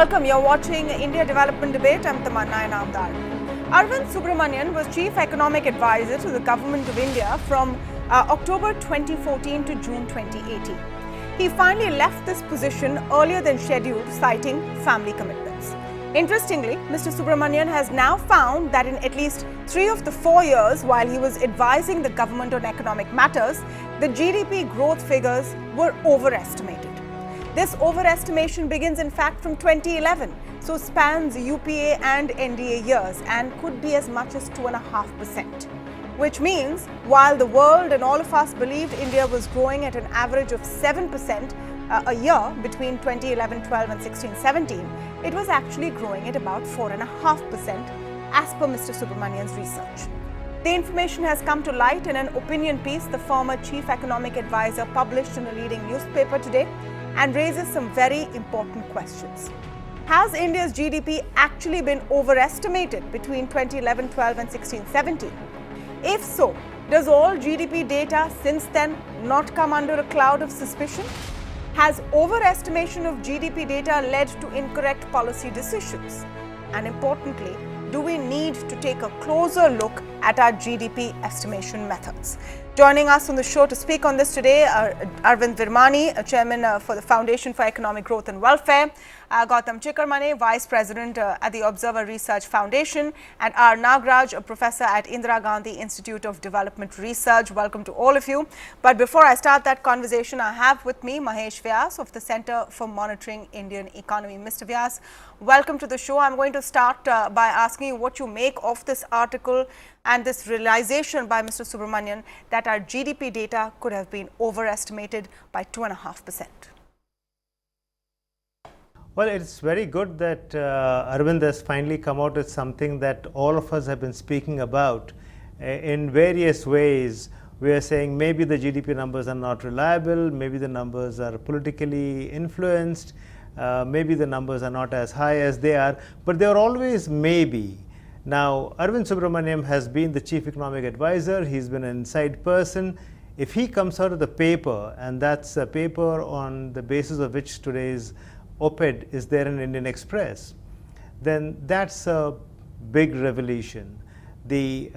Welcome. You're watching India Development Debate. I'm Tamanna Inamdar. Arvind Subramanian was Chief Economic Advisor to the Government of India from October 2014 to June 2018. He finally left this position earlier than scheduled, citing family commitments. Interestingly, Mr. Subramanian has now found that in at least 3 of the 4 years while he was advising the government on economic matters, the GDP growth figures were overestimated. This overestimation begins in fact from 2011, so spans UPA and NDA years and could be as much as 2.5%. Which means while the world and all of us believed India was growing at an average of 7% a year between 2011-12 and 16-17, it was actually growing at about 4.5% as per Mr. Subramanian's research. The information has come to light in an opinion piece the former Chief Economic Advisor published in a leading newspaper today and raises some very important questions. Has India's GDP actually been overestimated between 2011-12 and 16-17? If so, does all GDP data since then not come under a cloud of suspicion? Has overestimation of GDP data led to incorrect policy decisions? And importantly, do we need to take a closer look at our GDP estimation methods? Joining us on the show to speak on this today are Arvind Subramanian, Chairman for the Foundation for Economic Growth and Welfare, Gautam Chikkarmane, Vice President at the Observer Research Foundation, and R. Nagraj, a Professor at Indira Gandhi Institute of Development Research. Welcome to all of you. But before I start that conversation, I have with me Mahesh Vyas of the Center for Monitoring Indian Economy. Mr. Vyas, welcome to the show. I'm going to start by asking you what you make of this article and this realization by Mr. Subramanian that our GDP data could have been overestimated by 2.5%. Well, it's very good that Arvind has finally come out with something that all of us have been speaking about. In various ways, we are saying maybe the GDP numbers are not reliable, maybe the numbers are politically influenced, maybe the numbers are not as high as they are, but they are always maybe. Now, Arvind Subramanian has been the Chief Economic Advisor, he's been an inside person. If he comes out of the paper, and that's a paper on the basis of which today's op-ed is there in Indian Express, then that's a big revelation. The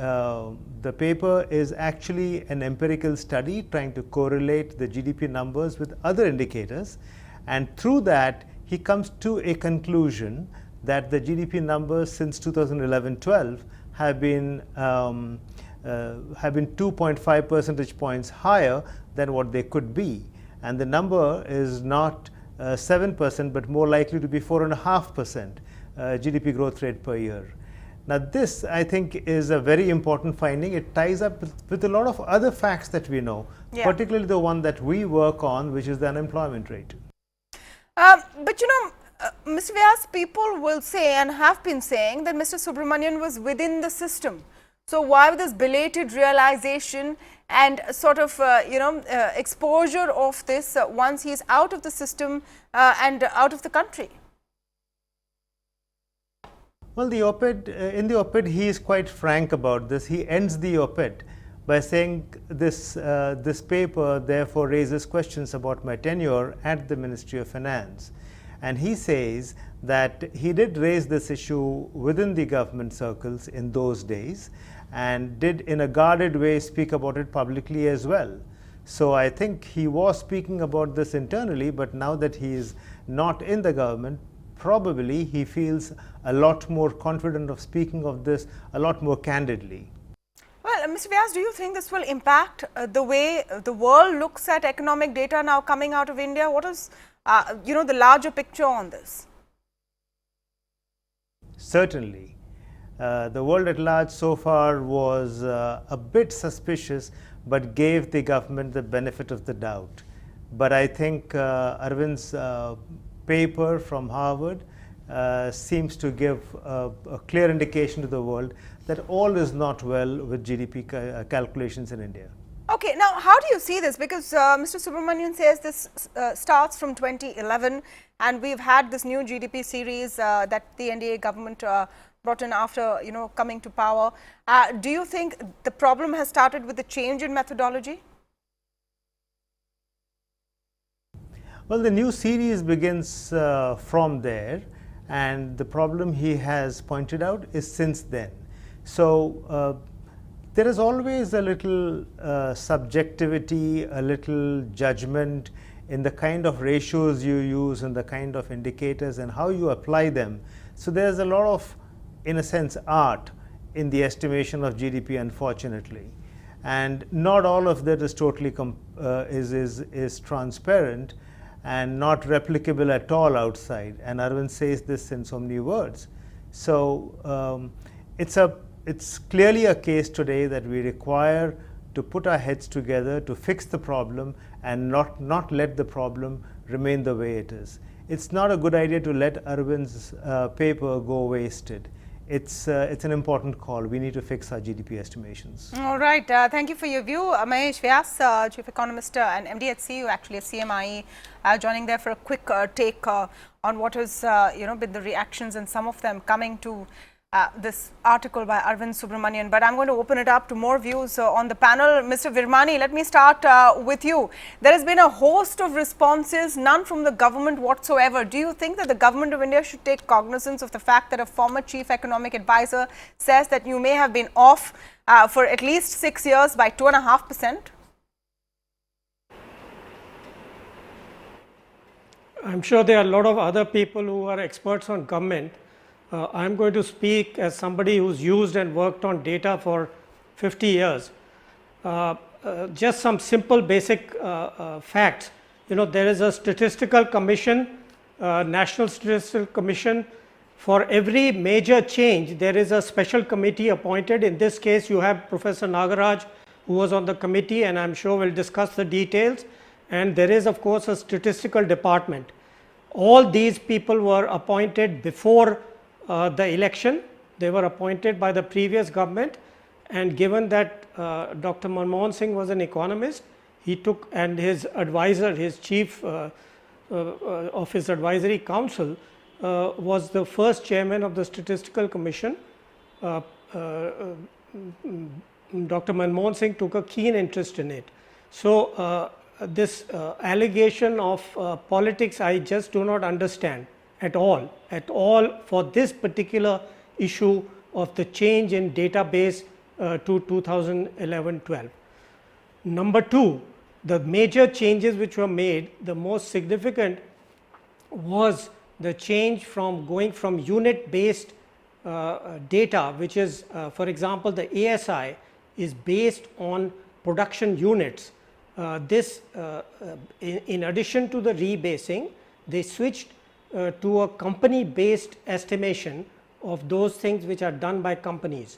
paper is actually an empirical study trying to correlate the GDP numbers with other indicators, and through that he comes to a conclusion that the GDP numbers since 2011-12 have been 2.5 percentage points higher than what they could be, and the number is not 7%, but more likely to be 4.5% GDP growth rate per year. Now, this I think is a very important finding. It ties up with a lot of other facts that we know, particularly the one that we work on, which is the unemployment rate. But you know, Mr. Vyas, people will say and have been saying that Mr. Subramanian was within the system. So why this belated realization and sort of exposure of this once he is out of the system and out of the country? Well, the op-ed, in the op-ed he is quite frank about this. He ends the op-ed by saying this paper therefore raises questions about my tenure at the Ministry of Finance. And he says that he did raise this issue within the government circles in those days and did in a guarded way speak about it publicly as well. So I think he was speaking about this internally, but now that he is not in the government, probably he feels a lot more confident of speaking of this a lot more candidly. Well, Mr. Vyas, do you think this will impact the way the world looks at economic data now coming out of India? What is the larger picture on this? Certainly. The world at large so far was a bit suspicious, but gave the government the benefit of the doubt. But I think Arvind's paper from Harvard seems to give a clear indication to the world that all is not well with GDP calculations in India. Okay, now how do you see this? Because Mr. Subramanian says this starts from 2011 and we've had this new GDP series that the NDA government brought in after coming to power. Do you think the problem has started with the change in methodology? Well, the new series begins from there, And the problem he has pointed out is since then. So there is always a little subjectivity, a little judgment in the kind of ratios you use and the kind of indicators and how you apply them. So there's a lot of, in a sense, art in the estimation of GDP, unfortunately. And not all of that is totally is transparent and not replicable at all outside. And Arvind says this in so many words. So it's clearly a case today that we require to put our heads together to fix the problem and not let the problem remain the way it is. It's not a good idea to let Arvind's paper go wasted. It's an important call. We need to fix our GDP estimations. All right. Thank you for your view. Mahesh Vyas, Chief Economist and MD at CU, actually at CMIE, joining there for a quick take on what has been the reactions and some of them coming to this article by Arvind Subramanian. But I'm going to open it up to more views on the panel. Mr. Virmani, let me start with you. There has been a host of responses, none from the government whatsoever. Do you think that the government of India should take cognizance of the fact that a former chief economic advisor says that you may have been off for at least 6 years by 2.5%? I'm sure there are a lot of other people who are experts on government. I'm going to speak as somebody who's used and worked on data for 50 years. Just some simple basic facts. There is a statistical commission, National Statistical Commission. For every major change, there is a special committee appointed. In this case, you have Professor Nagaraj, who was on the committee, and I'm sure we'll discuss the details. And there is, of course, a statistical department. All these people were appointed before the election. They were appointed by the previous government, and given that Dr. Manmohan Singh was an economist, he took, and his advisor, his chief of his advisory council was the first chairman of the Statistical Commission. Dr. Manmohan Singh took a keen interest in it. So this allegation of politics, I just do not understand at all for this particular issue of the change in database to 2011-12. Number two, the major changes which were made, the most significant was the change from going from unit based data, which is for example the ASI is based on production units. This in addition to the rebasing, they switched to a company based estimation of those things which are done by companies.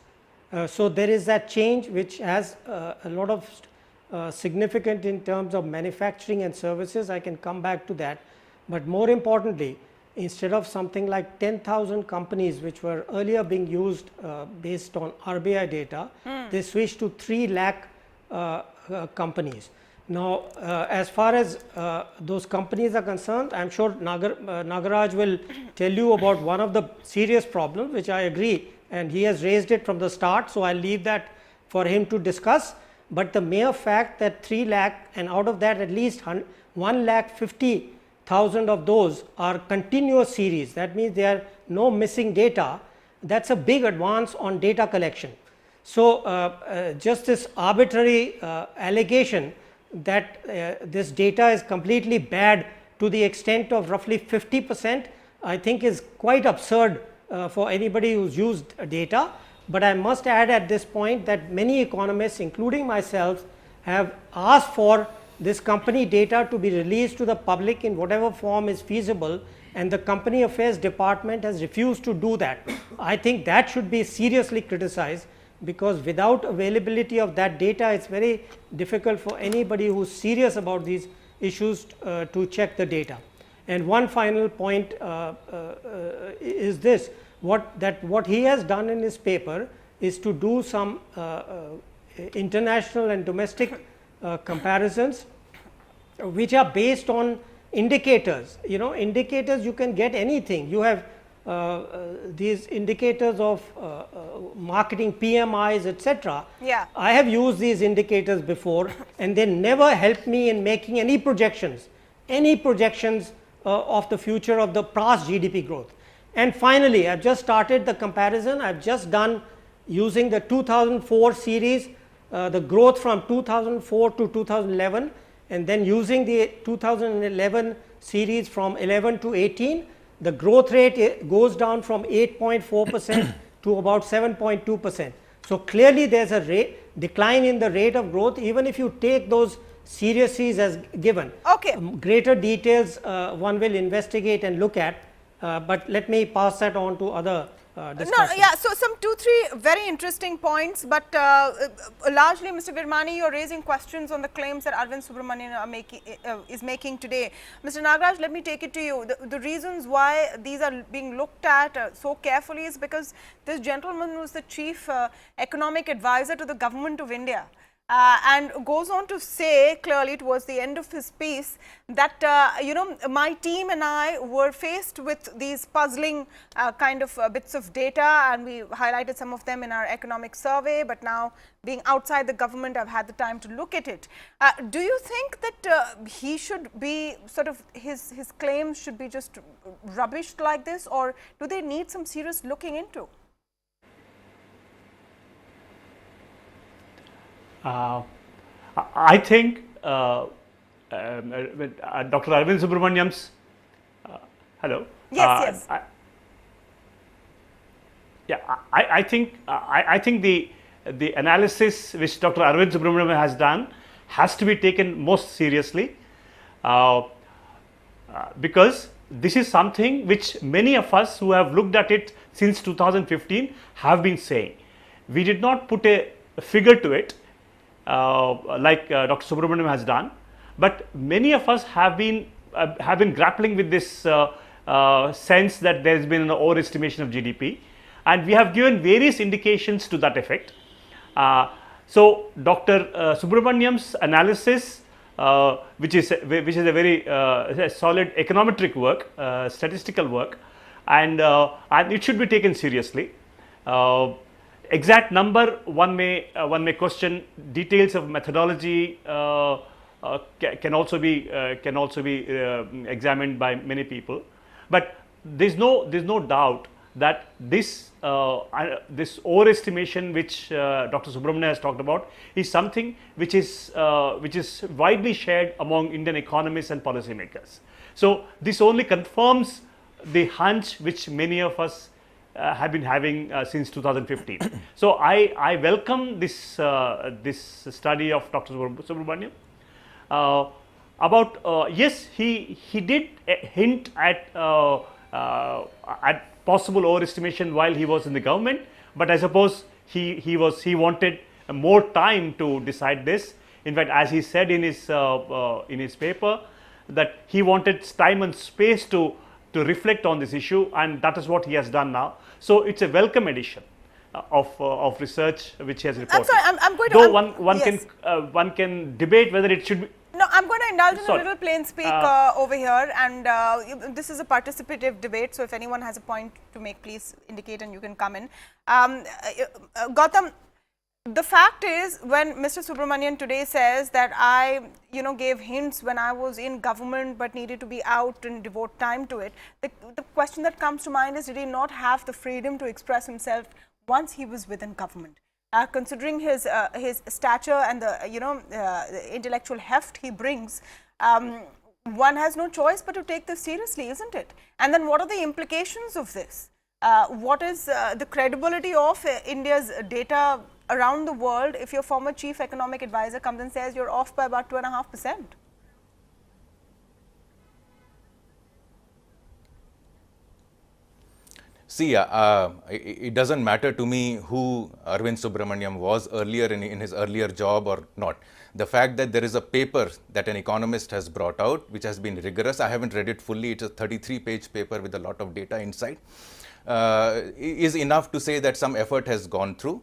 So there is that change which has a lot of significant in terms of manufacturing and services. I can come back to that, but more importantly, instead of something like 10,000 companies which were earlier being used based on RBI data, they switched to 3 lakh companies. Now, as far as those companies are concerned, I am sure Nagaraj will tell you about one of the serious problems, which I agree, and he has raised it from the start. So, I will leave that for him to discuss. But the mere fact that 3 lakh, and out of that at least 1,50,000 of those are continuous series, that means there are no missing data. That is a big advance on data collection. So, just this arbitrary allegation that this data is completely bad to the extent of roughly 50%, I think is quite absurd for anybody who's used data. But I must add at this point that many economists, including myself, have asked for this company data to be released to the public in whatever form is feasible, and the Company Affairs Department has refused to do that. I think that should be seriously criticized, because without availability of that data, it's very difficult for anybody who's serious about these issues to check the data. And one final point is this: what he has done in his paper is to do some international and domestic comparisons, which are based on indicators. Indicators, you can get anything. You have these indicators of marketing PMIs, etc. Yeah. I have used these indicators before, and they never helped me in making any projections of the future of the past GDP growth. And finally, I've just started the comparison. I've just done using the 2004 series, the growth from 2004 to 2011, and then using the 2011 series from 11 to 18, the growth rate goes down from 8.4% to about 7.2%. So clearly there's a decline in the rate of growth, even if you take those seriously as given. Okay. Greater details one will investigate and look at, but let me pass that on to other discussions. No, yeah, so some 2-3 very interesting points, but largely, Mr. Virmani, you're raising questions on the claims that Arvind Subramanian is making today. Mr. Nagaraj, let me take it to you. The reasons why these are being looked at so carefully is because this gentleman was the chief economic advisor to the government of India. And goes on to say clearly towards the end of his piece that, my team and I were faced with these puzzling kind of bits of data, and we highlighted some of them in our economic survey, but now being outside the government, I've had the time to look at it. Do you think that he should be sort of, his claims should be just rubbished like this, or do they need some serious looking into? I think Dr. Arvind Subramanian's hello. Yes, yes. I think the analysis which Dr. Arvind Subramanian has done has to be taken most seriously, because this is something which many of us who have looked at it since 2015 have been saying. We did not put a figure to it, like Dr. Subramanian has done, but many of us have been grappling with this sense that there has been an overestimation of GDP, and we have given various indications to that effect. So Dr. Subramanian's analysis, which is a very solid econometric work, statistical work, and it should be taken seriously. Exact number, one may question. Details of methodology can also be examined by many people, but there's no doubt that this overestimation which Dr. Subramanian has talked about is something which is widely shared among Indian economists and policymakers. So this only confirms the hunch which many of us have been having since 2015. So I welcome this study of Dr. Subramanian. Yes, he did hint at possible overestimation while he was in the government, but I suppose he wanted more time to decide this. In fact, as he said in his paper, that he wanted time and space to reflect on this issue, and that is what he has done now. So it's a welcome addition of research which he has reported. I'm sorry, I'm going to. Though one can debate whether it should be. No, I'm going to indulge in a little plain speak over here, and this is a participative debate. So if anyone has a point to make, please indicate, and you can come in. Gautam, the fact is, when Mr. Subramanian today says that I, gave hints when I was in government but needed to be out and devote time to it, the question that comes to mind is, did he not have the freedom to express himself once he was within government? Considering his stature and the intellectual heft he brings, one has no choice but to take this seriously, isn't it? And then what are the implications of this? What is the credibility of India's data around the world if your former chief economic advisor comes and says you're off by about 2.5%? See, it doesn't matter to me who Arvind Subramanian was earlier in his earlier job or not. The fact that there is a paper that an economist has brought out, which has been rigorous, I haven't read it fully, it's a 33-page paper with a lot of data inside, is enough to say that some effort has gone through.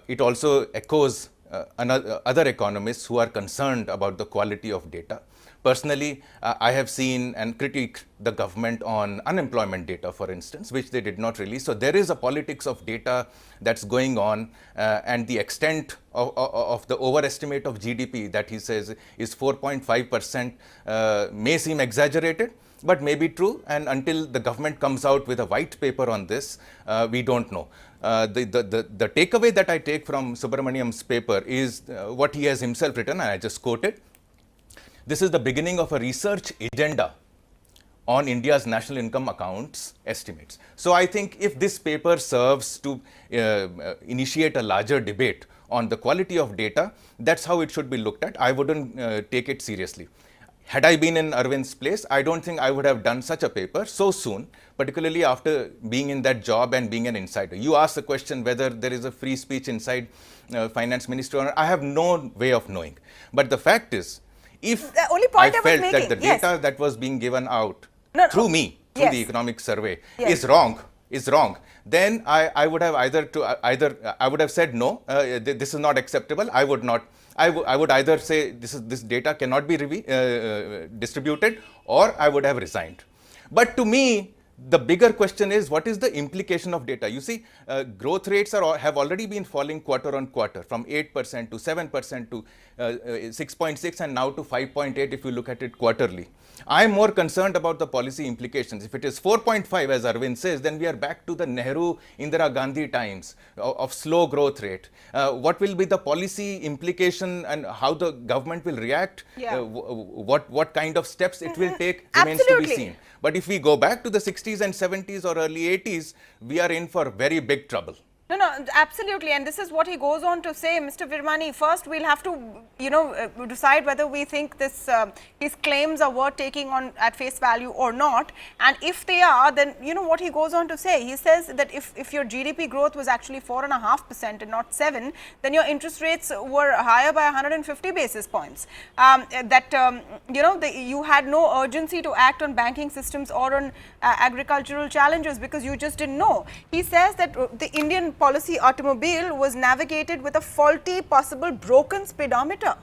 It also echoes other economists who are concerned about the quality of data. Personally, I have seen and critiqued the government on unemployment data, for instance, which they did not release. So there is a politics of data that's going on, and the extent of the overestimate of GDP that he says is 4.5% may seem exaggerated. but may be true, and until the government comes out with a white paper on this, we don't know. The takeaway that I take from Subramaniam's paper is what he has himself written, and I just quote it. This is the beginning of a research agenda on India's national income accounts estimates. So I think if this paper serves to initiate a larger debate on the quality of data, that's how it should be looked at. I wouldn't take it seriously. Had I been in Arvind's place, I don't think I would have done such a paper so soon, particularly after being in that job and being an insider. You asked the question whether there is a free speech inside finance ministry or not. I have no way of knowing. But the fact is, if the only point I I was felt making, that the data that was being given out through me, through Yes. the economic survey Yes. is wrong, then I would have I would have said no, this is not acceptable. I would either say this data cannot be distributed, or I would have resigned. But to me, the bigger question is, what is the implication of data? You see, growth rates have already been falling quarter on quarter, from 8% to 7% to 6.6 and now to 5.8 if you look at it quarterly. I am more concerned about the policy implications. If it is 4.5, as Arvind says, then we are back to the Nehru, Indira Gandhi times of slow growth rate. What will be the policy implication and how the government will react? Yeah. What kind of steps it will take remains to be Absolutely. seen. But if we go back to the 60s and 70s or early 80s, we are in for very big trouble. No, absolutely, and this is what he goes on to say, Mr. Virmani. First, we'll have to, decide whether we think this his claims are worth taking on at face value or not. And if they are, then what he goes on to say. He says that if your GDP growth was actually 4.5% and not 7, then your interest rates were higher by 150 basis points. You had no urgency to act on banking systems or on agricultural challenges because you just didn't know. He says that the Indian policy automobile was navigated with a faulty, possible broken speedometer.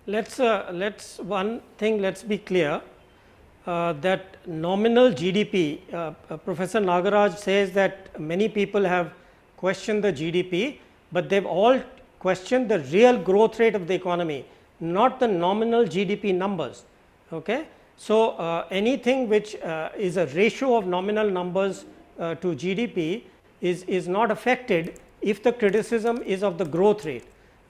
Let's be clear that nominal GDP, Professor Nagaraj says that many people have questioned the GDP, but they've all questioned the real growth rate of the economy, not the nominal GDP numbers. Okay? So, anything which is a ratio of nominal numbers to GDP is not affected if the criticism is of the growth rate.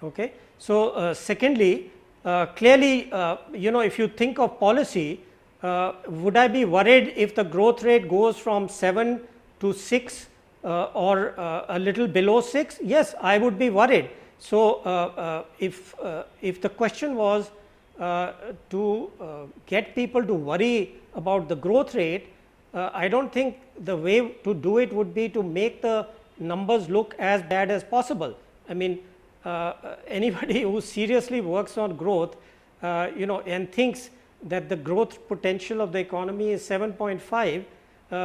Okay? So, secondly, clearly, if you think of policy, would I be worried if the growth rate goes from 7 to 6 or a little below 6? Yes, I would be worried. So, if the question was to get people to worry about the growth rate, I don't think the way to do it would be to make the numbers look as bad as possible. I mean, anybody who seriously works on growth, and thinks that the growth potential of the economy is 7.5,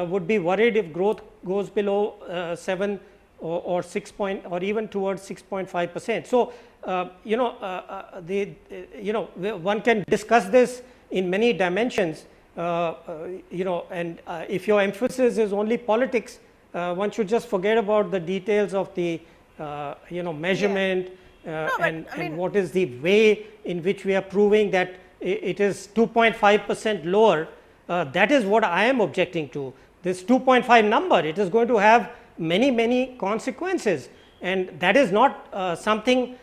would be worried if growth goes below 7 or 6 or even towards 6.5%. So, one can discuss this in many dimensions, and if your emphasis is only politics, one should just forget about the details of the measurement. And what is the way in which we are proving that it is 2.5% lower. That is what I am objecting to. This 2.5 number, it is going to have many consequences, and that is not something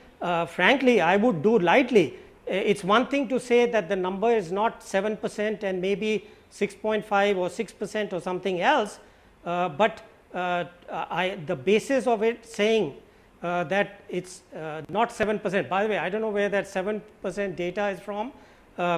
frankly I would do lightly. It's one thing to say that the number is not 7% and maybe 6.5 or 6% or something else, but the basis of it saying that it's not 7%. By the way, I don't know where that 7% data is from,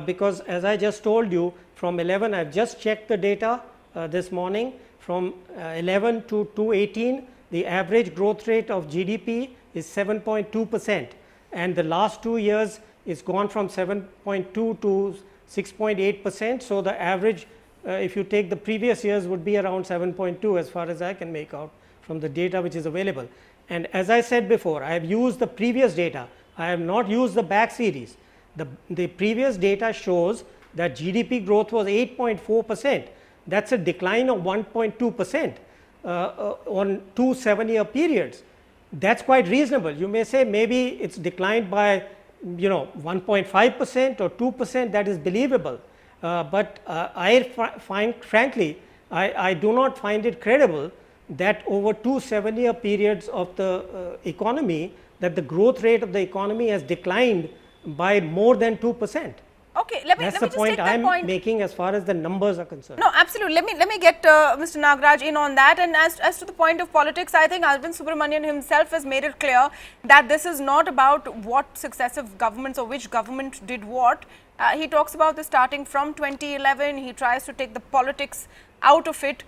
because as I just told you, from 11, I've just checked the data this morning. From 11 to 2018, the average growth rate of GDP is 7.2%, and the last 2 years it's gone from 7.2 to 6.8%. So, the average, if you take the previous years, would be around 7.2 as far as I can make out from the data which is available. And as I said before, I have used the previous data, I have not used the back series. The previous data shows that GDP growth was 8.4%. That's a decline of 1.2% on 2 7-year periods. That's quite reasonable. You may say maybe it's declined by 1.5% or 2%, that is believable. But I find, frankly, I do not find it credible that over 2 7-year periods of the economy, that the growth rate of the economy has declined by more than 2%. Okay, let me That's just the point take that I'm point. making as far as the numbers are concerned. No, absolutely. Let me get Mr. Nagaraj in on that. And as to the point of politics, I think Arvind Subramanian himself has made it clear that this is not about what successive governments or which government did what. He talks about this starting from 2011. He tries to take the politics out of it.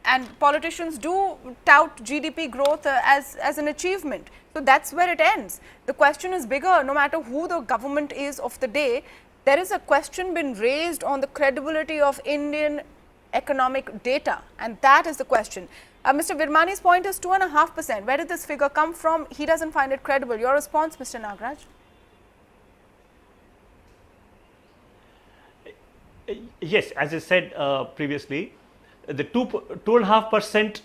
And politicians do tout GDP growth as an achievement. So that's where it ends. The question is bigger. No matter who the government is of the day, there is a question been raised on the credibility of Indian economic data, and that is the question. Mr. Virmani's point is 2.5%. Where did this figure come from? He doesn't find it credible. Your response, Mr. Nagaraj? Yes, as I said previously, the 2.5%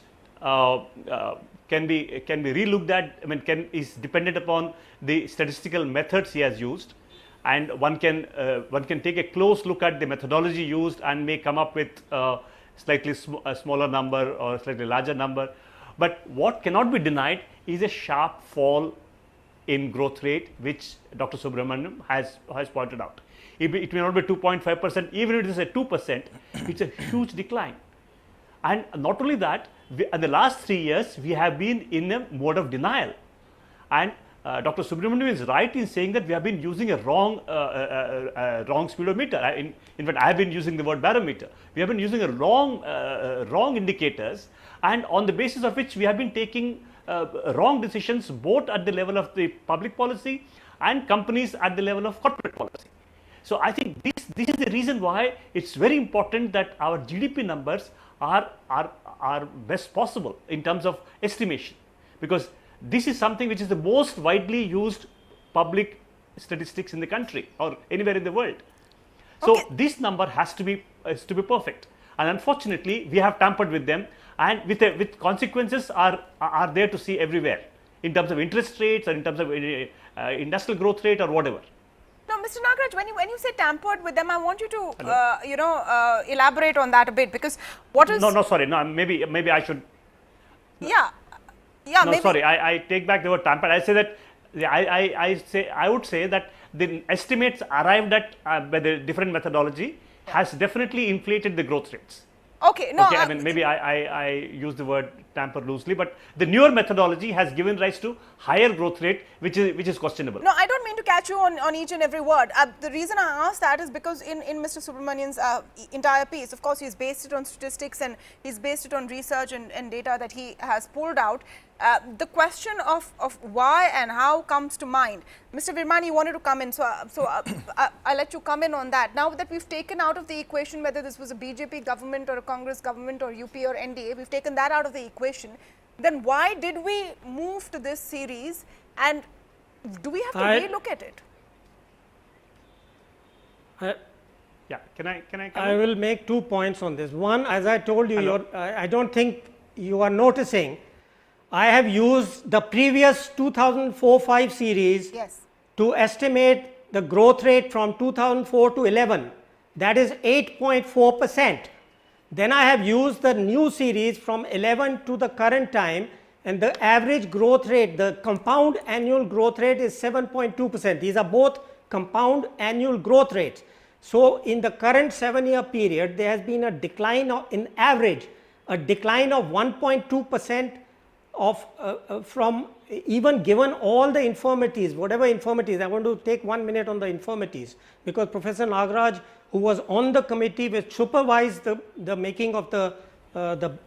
can be relooked at. I mean, is dependent upon the statistical methods he has used, and one can take a close look at the methodology used and may come up with slightly smaller number or a slightly larger number. But what cannot be denied is a sharp fall in growth rate, which Dr. Subramanian has pointed out. It may not be 2.5%, even if it is a 2%, it's a huge decline. And not only that, in the last 3 years, we have been in a mode of denial. And Dr. Subramanian is right in saying that we have been using a wrong speedometer. In fact, I have been using the word barometer. We have been using a wrong indicators, and on the basis of which we have been taking wrong decisions both at the level of the public policy and companies at the level of corporate policy. So I think this is the reason why it's very important that our GDP numbers are best possible in terms of estimation, because this is something which is the most widely used public statistics in the country or anywhere in the world. So this number has to be perfect, and unfortunately we have tampered with them, and with consequences are there to see everywhere in terms of interest rates or in terms of industrial growth rate or whatever. Now, Mr. Nagaraj, when you say tampered with them, I want you to elaborate on that a bit, because what is sorry, maybe I should. Yeah, no, maybe. Sorry, I take back the word tampered. I say that I would say that the estimates arrived at by the different methodology has definitely inflated the growth rates. Okay, no. Okay, I mean, maybe I use the word tamper loosely, but the newer methodology has given rise to higher growth rate, which is questionable. No, I don't mean to catch you on each and every word. The reason I asked that is because in Mr. Subramanian's entire piece, of course, he's based it on statistics and he's based it on research and data that he has pulled out. The question of why and how comes to mind. Mr. Virmani, you wanted to come in, so I'll let you come in on that. Now that we've taken out of the equation whether this was a BJP government or a Congress government or UP or NDA, we've taken that out of the equation, then why did we move to this series, and do we have to relook at it? Yeah, can I come I in? will make 2 points on this. One, as I told you, I don't think you are noticing, I have used the previous 2004-5 series to estimate the growth rate from 2004 to 11, that is 8.4%. Then I have used the new series from 11 to the current time, and the average growth rate, the compound annual growth rate is 7.2%. These are both compound annual growth rates. So in the current 7-year period, there has been a decline of, in average, a decline of 1.2% of from, even given all the infirmities, whatever infirmities. I want to take 1 minute on the infirmities, because Professor Nagaraj, who was on the committee which supervised the making of the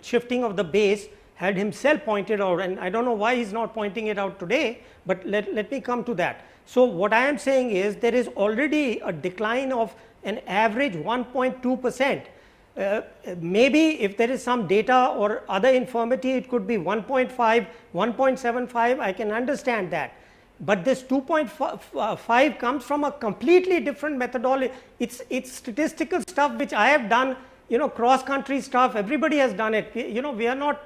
shifting of the base, had himself pointed out, and I don't know why he's not pointing it out today, but let me come to that. So what I am saying is there is already a decline of an average 1.2%. Maybe if there is some data or other infirmity, it could be 1.5, 1.75, I can understand that. But this 2.5 comes from a completely different methodology. It's statistical stuff which I have done, cross country stuff, everybody has done it. We are not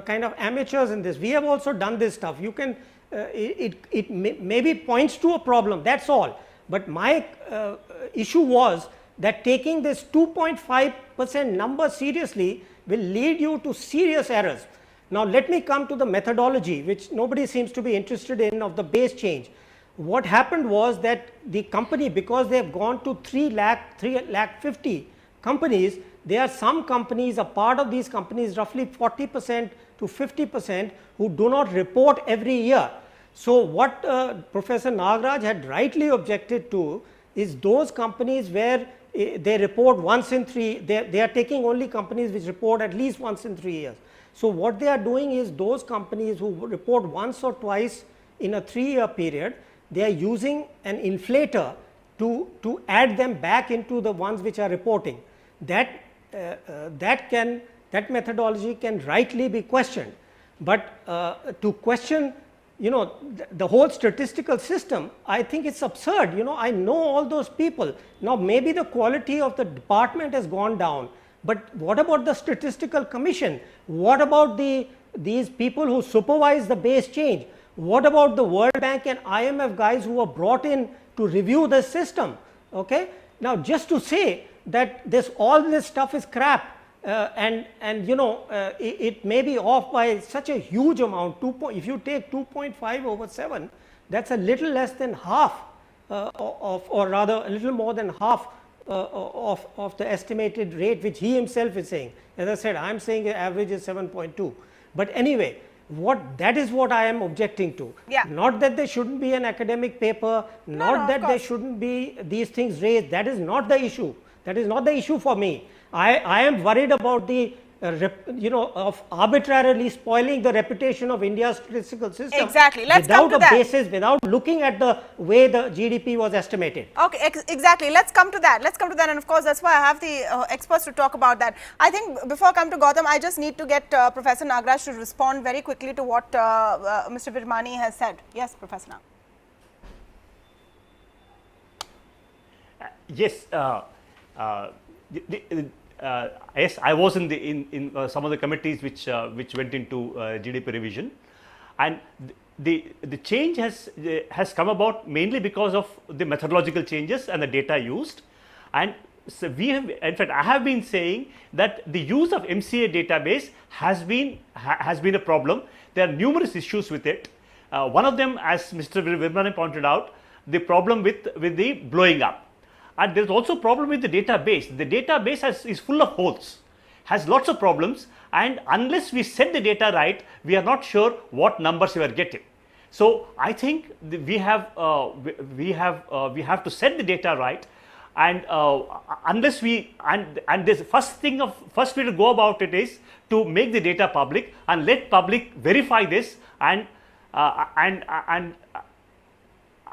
kind of amateurs in this. We have also done this stuff. You can it maybe points to a problem, that's all. But my issue was that taking this 2.5% number seriously will lead you to serious errors. Now let me come to the methodology, which nobody seems to be interested in, of the base change. What happened was that the company, because they have gone to 3 lakh 50 companies, there are some companies, a part of these companies, roughly 40% to 50%, who do not report every year. So what Professor Nagaraj had rightly objected to is those companies where they report once in 3, they are taking only companies which report at least once in 3 years. So what they are doing is those companies who report once or twice in a 3-year period, they are using an inflator to add them back into the ones which are reporting. That methodology can rightly be questioned, but to question, you know, the whole statistical system, I think it's absurd. You know, I know all those people. Now maybe the quality of the department has gone down, but what about the statistical commission? What about these people who supervise the base change? What about the World Bank and IMF guys who were brought in to review the system? Okay, now just to say that all this stuff is crap, and you know, it may be off by such a huge amount. If you take 2.5 over 7, that's a little less than half or rather a little more than half of the estimated rate which he himself is saying. As I said, I am saying the average is 7.2, but anyway, that is what I am objecting to. Yeah. Not that there shouldn't be an academic paper, not that there shouldn't be these things raised. That is not the issue. That is not the issue for me. I am worried about the of arbitrarily spoiling the reputation of India's statistical system. Exactly. Let's come to without a basis, without looking at the way the GDP was estimated. Okay, exactly. Let's come to that. Let's come to that, and of course, that's why I have the experts to talk about that. I think before I come to Gautam, I just need to get Professor Nagaraj to respond very quickly to what Mr. Virmani has said. Yes, Professor Nagaraj. Yes. Yes, I was in some of the committees which went into GDP revision, and the change has come about mainly because of the methodological changes and the data used. And so we have, in fact, I have been saying that the use of MCA database has been a problem. There are numerous issues with it. One of them, as Mr. Virmani pointed out, the problem with the blowing up. And there is also a problem with the database. The database is full of holes, has lots of problems, and unless we set the data right, we are not sure what numbers we are getting. So I think we have to set the data right, and unless we and this first way to go about it is to make the data public and let public verify this, and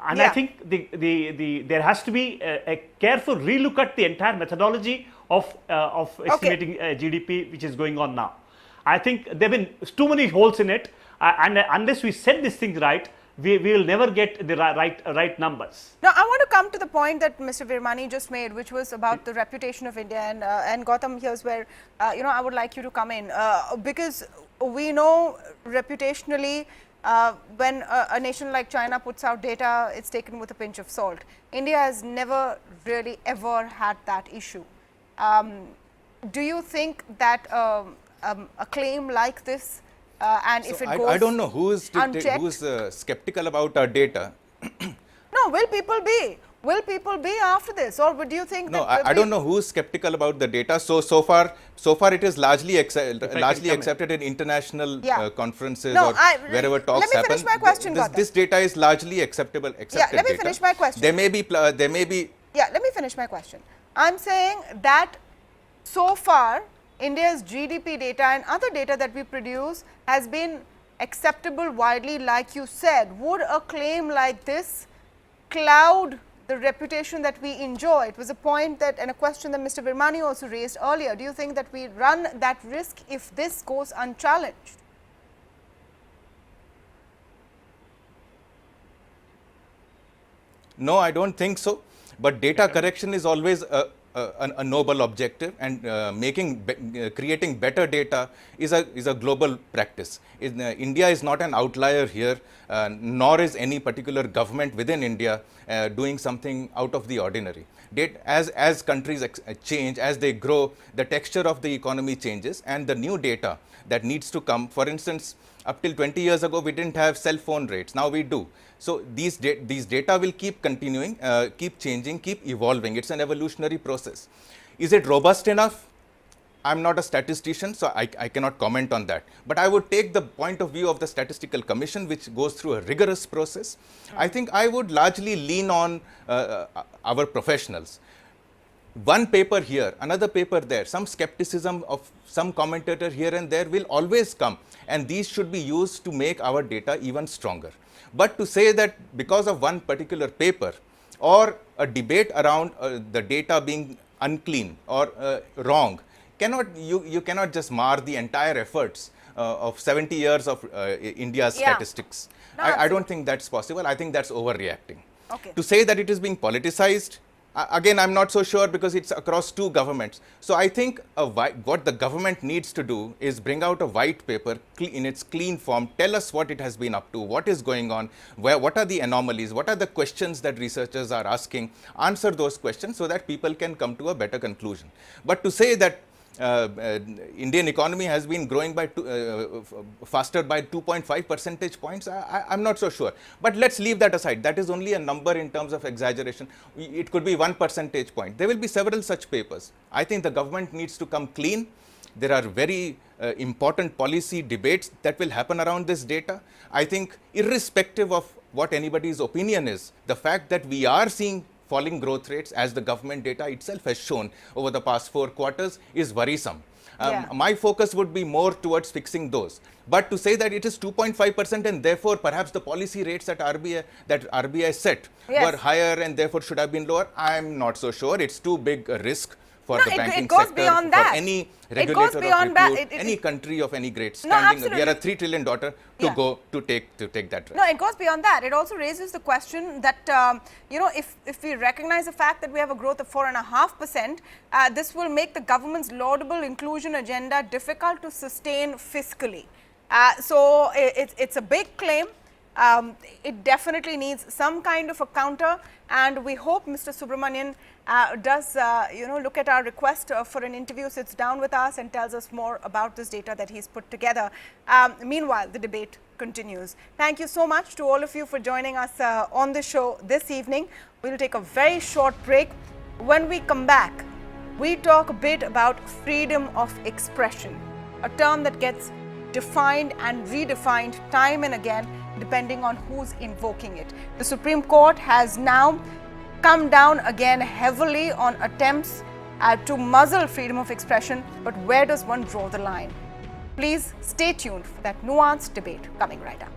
I think there has to be a careful relook at the entire methodology of estimating GDP, which is going on now. I think there have been too many holes in it, and unless we set these things right, we will never get the right numbers. Now, I want to come to the point that Mr. Virmani just made, which was about the reputation of India, and Gautam, here's where I would like you to come in, because we know reputationally, when a nation like China puts out data, it's taken with a pinch of salt. India has never really ever had that issue. Do you think that a claim like this, and if it goes I don't know who is skeptical about our data. No, will people be? Will people be after this, or would you think? No, that I don't know who is skeptical about the data. So far it is largely accepted in international conferences or wherever talks happen. Let me finish my question. This data is largely accepted. Let me finish my question. There may be. Yeah, let me finish my question. I'm saying that so far India's GDP data and other data that we produce has been acceptable widely, like you said. Would a claim like this cloud the reputation that we enjoy? It was a point that, and a question that Mr. Virmani also raised earlier. Do you think that we run that risk if this goes unchallenged? No, I don't think so. But data correction is always a noble objective, and creating better data is a global practice. India is not an outlier here, nor is any particular government within India doing something out of the ordinary. As countries change, as they grow, the texture of the economy changes, and the new data that needs to come. For instance, up till 20 years ago, we didn't have cell phone rates. Now we do. So these data will keep continuing, keep changing, keep evolving. It's an evolutionary process. Is it robust enough? I'm not a statistician, so I cannot comment on that. But I would take the point of view of the Statistical Commission, which goes through a rigorous process. I think I would largely lean on our professionals. One paper here, another paper there, some skepticism of some commentator here and there will always come, and these should be used to make our data even stronger. But to say that because of one particular paper or a debate around the data being unclean or wrong, you cannot just mar the entire efforts of 70 years of India's statistics. No, I don't think that's possible. I think that's overreacting. Okay. To say that it is being politicized, again, I'm not so sure, because it's across two governments. So I think what the government needs to do is bring out a white paper in its clean form, tell us what it has been up to, what is going on, what are the anomalies, what are the questions that researchers are asking, answer those questions so that people can come to a better conclusion. But to say that Indian economy has been growing by faster by 2.5 percentage points, I'm not so sure. But let's leave that aside. That is only a number in terms of exaggeration. It could be 1 percentage point. There will be several such papers. I think the government needs to come clean. There are very important policy debates that will happen around this data. I think irrespective of what anybody's opinion is, the fact that we are seeing falling growth rates, as the government data itself has shown over the past 4 quarters, is worrisome. My focus would be more towards fixing those. But to say that it is 2.5% and therefore perhaps the policy rates that RBI set were higher and therefore should have been lower, I'm not so sure. It's too big a risk for the banking sector, beyond that. for any regulator of repute, any country of any great standing. We are a $3 trillion to take that risk. No, it goes beyond that. It also raises the question that, if we recognize the fact that we have a growth of 4.5%, this will make the government's laudable inclusion agenda difficult to sustain fiscally. So it's a big claim. It definitely needs some kind of a counter, and we hope Mr. Subramanian does look at our request for an interview, sits down with us and tells us more about this data that he's put together. Meanwhile, the debate continues. Thank you so much to all of you for joining us on the show this evening. We'll take a very short break. When we come back, we talk a bit about freedom of expression, a term that gets defined and redefined time and again depending on who's invoking it. The Supreme Court has now come down again heavily on attempts to muzzle freedom of expression, but where does one draw the line? Please stay tuned for that nuanced debate coming right up.